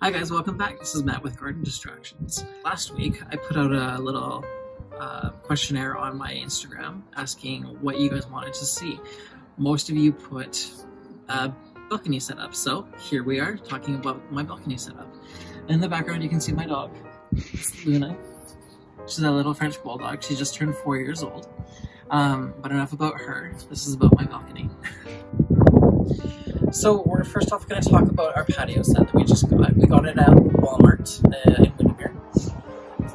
Hi guys, welcome back. This is Matt with Garden Distractions. Last week I put out a little questionnaire on my Instagram asking what you guys wanted to see. Most of you put a balcony setup, so here we are talking about my balcony setup. In the background you can see my dog. It's Luna. She's a little French bulldog. She just turned 4 years old. But enough about her. This is about my balcony. So we're first off going to talk about our patio set that we just got. We got it at Walmart in Montgomery.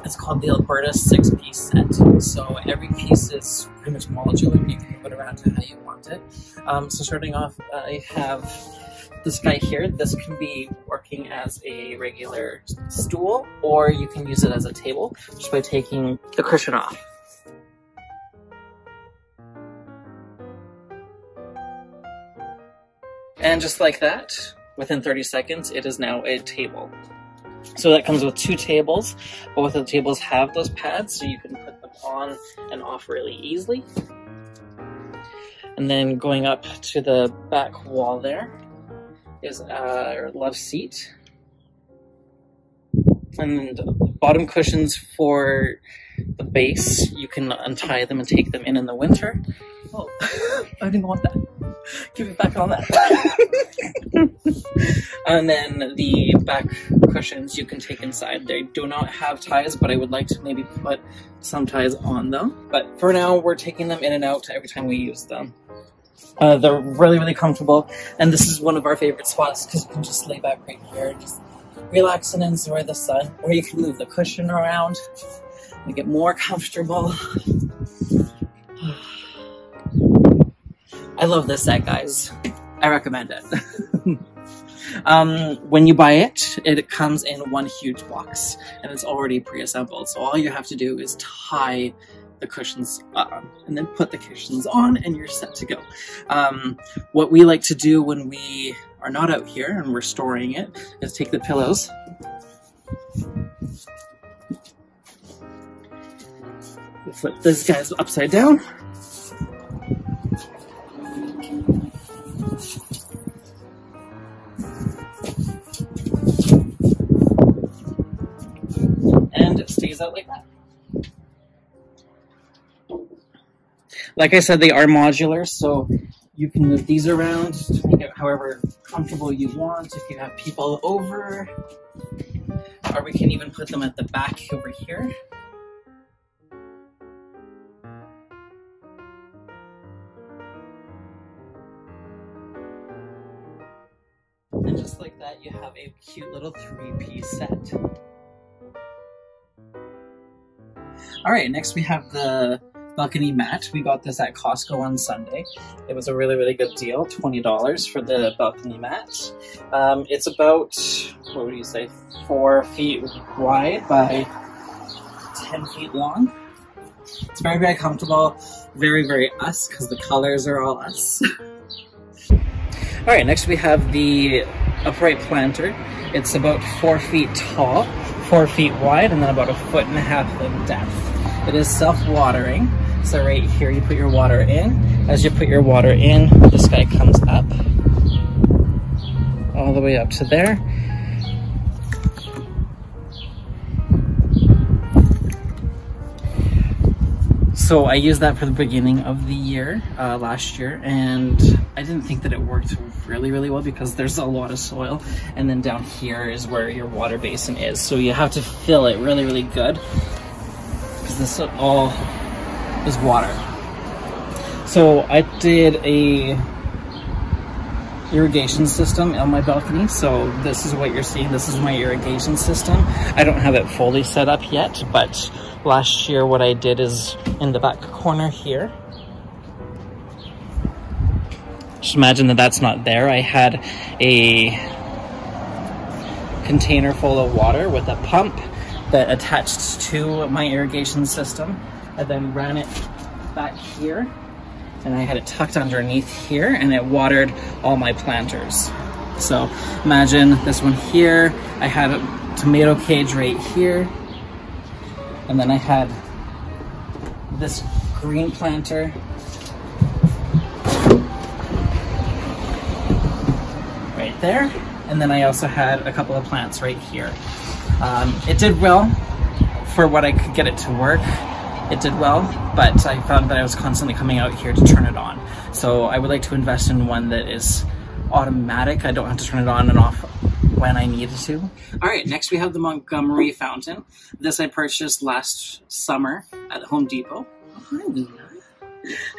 It's called the Alberta 6-piece set. So every piece is pretty much modular and you can move it around to how you want it. So starting off, I have this guy here. This can be working as a regular stool, or you can use it as a table just by taking the cushion off. And just like that, within 30 seconds, it is now a table. So that comes with 2 tables. Both of the tables have those pads, so you can put them on and off really easily. And then going up to the back wall there is our love seat. And bottom cushions for the base, you can untie them and take them in the winter. Oh, I didn't want that. Give it back on that. And then the back cushions you can take inside. They do not have ties, but I would like to maybe put some ties on them. But for now, we're taking them in and out every time we use them. They're really, really comfortable. And this is one of our favorite spots because you can just lay back right here and just relax and enjoy the sun. Or you can move the cushion around and get more comfortable. I love this set, guys. I recommend it. When you buy it, it comes in one huge box and it's already pre-assembled. So all you have to do is tie the cushions on and then put the cushions on and you're set to go. What we like to do when we are not out here and we're storing it is take the pillows, we flip these guys upside down, and it stays out like that. Like I said, they are modular, so you can move these around to make it however comfortable you want if you have people over. Or we can even put them at the back over here. And just like that, you have a cute little 3-piece set. Alright, next we have the balcony mat. We got this at Costco on Sunday. It was a really, really good deal, $20 for the balcony mat. It's about, what would you say, 4 feet wide by 10 feet long. It's very, very comfortable, very, very us, because the colors are all us. Alright, next we have the upright planter. It's about 4 feet tall, 4 feet wide, and then about 1.5 feet in depth. It is self-watering, so right here you put your water in. As you put your water in, this guy comes up, all the way up to there. So I used that for the beginning of the year, last year, and I didn't think that it worked really, really well because there's a lot of soil, and then down here is where your water basin is. So you have to fill it really, really good because this all is water. So I did a irrigation system on my balcony. So this is what you're seeing. This is my irrigation system. I don't have it fully set up yet, but last year what I did is in the back corner here. Just imagine that that's not there. I had a container full of water with a pump that attached to my irrigation system. I then ran it back here and I had it tucked underneath here and it watered all my planters. So imagine this one here. I had a tomato cage right here. And then I had this green planter right there. And then I also had a couple of plants right here. It did well for what I could get it to work. It did well, but I found that I was constantly coming out here to turn it on. So I would like to invest in one that is automatic. I don't have to turn it on and off when I needed to. All right, next we have the Montgomery Fountain. This I purchased last summer at Home Depot. Hi, Luna.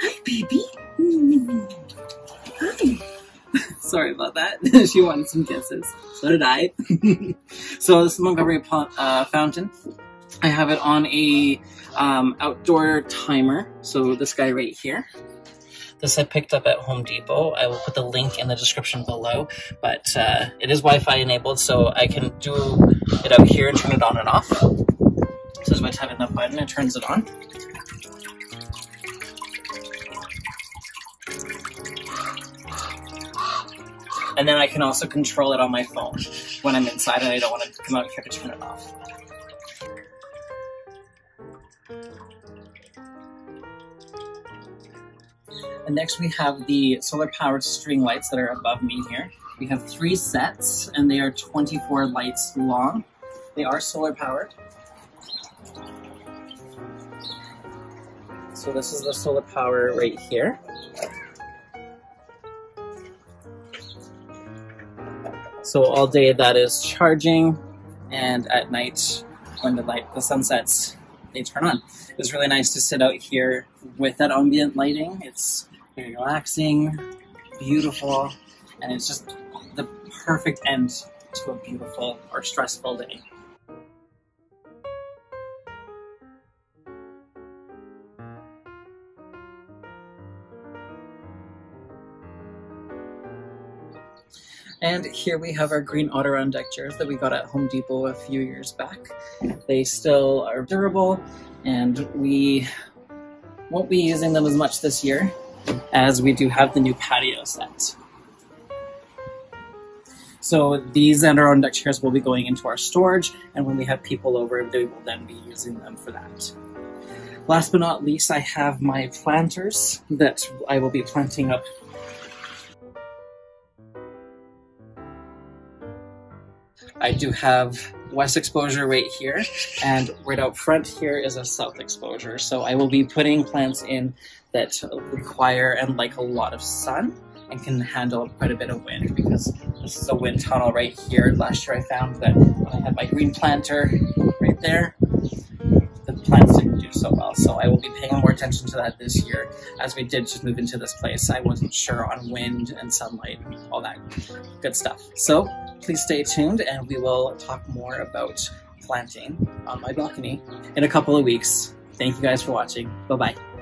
Hi, baby. Hi. Sorry about that. She wanted some kisses. So did I. So this is Montgomery Fountain. I have it on a outdoor timer. So this guy right here. This I picked up at Home Depot. I will put the link in the description below, but it is Wi-Fi enabled, so I can do it out here and turn it on and off. So as I tap in the button, it turns it on. And then I can also control it on my phone when I'm inside and I don't want to come out here to turn it off. And next we have the solar powered string lights that are above me here. We have 3 sets and they are 24 lights long. They are solar powered. So this is the solar power right here. So all day that is charging, and at night when the sun sets, they turn on. It's really nice to sit out here with that ambient lighting. It's very relaxing, beautiful, and it's just the perfect end to a beautiful or stressful day. And here we have our green all-around deck chairs that we got at Home Depot a few years back. They still are durable, and we won't be using them as much this year, as we do have the new patio set. So these and our own deck chairs will be going into our storage, and when we have people over, they will then be using them for that. Last but not least, I have my planters that I will be planting up. I do have west exposure right here, and right out front here is a south exposure. So I will be putting plants in that require and like a lot of sun and can handle quite a bit of wind, because this is a wind tunnel right here. Last year I found that when I had my green planter right there, the plants didn't do so well. So I will be paying more attention to that this year, as we did just move into this place. I wasn't sure on wind and sunlight and all that good stuff. So please stay tuned, and we will talk more about planting on my balcony in a couple of weeks. Thank you guys for watching. Bye-bye.